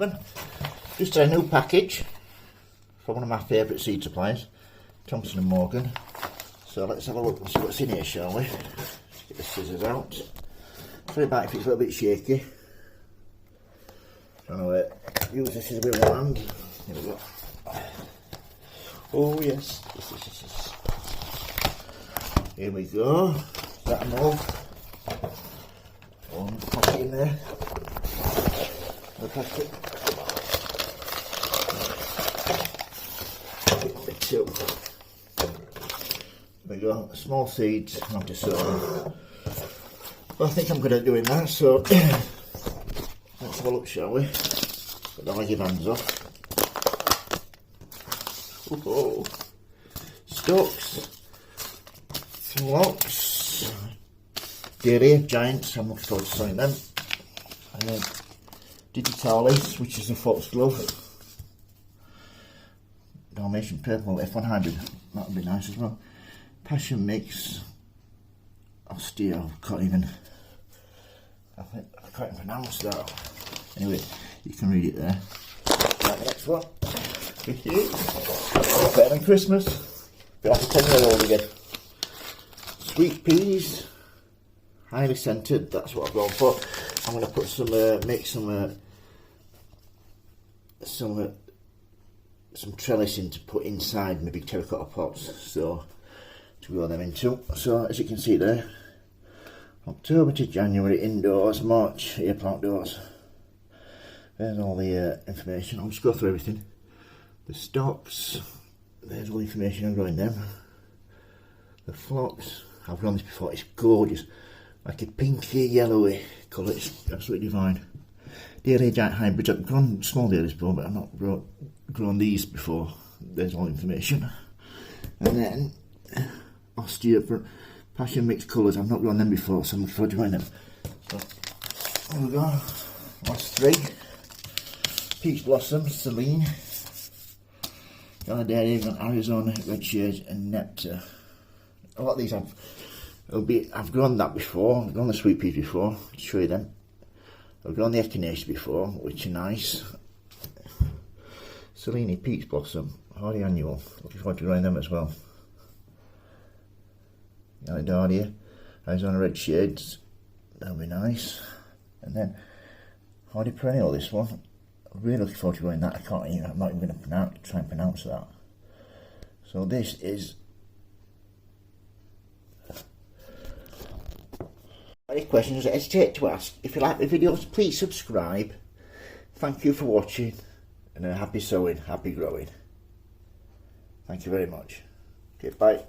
gentlemen. Just a new package from one of my favourite seed suppliers, Thompson & Morgan. So let's have a look and see what's in here, shall we? Let's get the scissors out. Sorry about if it's a little bit shaky. Trying to use this with one hand. Here we go. Oh yes. Here we go. That move. One, pop it in there. The packet. Two. There we go. Small seeds. Not to sow them. Well, I think I'm good at doing that. So let's have a look, shall we? But don't let your hands off. Oh, stalks. Flocks, dairy, giants, I'm looking forward to sowing them. And then digitalis, which is a foxglove. Dalmatian purple, F1 hybrid, that would be nice as well. Passion mix, osteo, I can't even pronounce that. Anyway, you can read it there. Right, the next one. Better than Christmas. Be like a 10-year-old again. Sweet peas, highly scented, that's what I've gone for. I'm going to put some, make some trellis in to put inside my big terracotta pots, so to grow them into. So as you can see there, October to January indoors, March here plant doors. There's all the information. I'll just go through everything. The stocks, there's all the information on growing them. The flocks, I've grown this before, it's gorgeous, like a pinky yellowy colour, it's absolutely divine. Dairy giant hybrids, I've grown small dairies before, but I've not grown these before. There's all the information. And then osteo for passion mixed colours, I've not grown them before, so I'm looking forward to growing them. So there we go, last three. Peach blossom, Celine, Galaderia, Arizona, red shades, and nectar. A lot of these I've grown that before. I've grown the sweet peas before. I'll show you them. I've grown the echinacea before, which are nice. Selene, peach blossom, hardy annual. Looking forward to growing them as well. Galaderia, Arizona red shades. That'll be nice. And then hardy perennial. This one. I'm really looking forward to growing that. I'm not even going to try and pronounce that. So this is. Any questions, don't hesitate to ask. If you like the videos, please subscribe. Thank you for watching, and happy sowing, happy growing. Thank you very much. Okay, bye.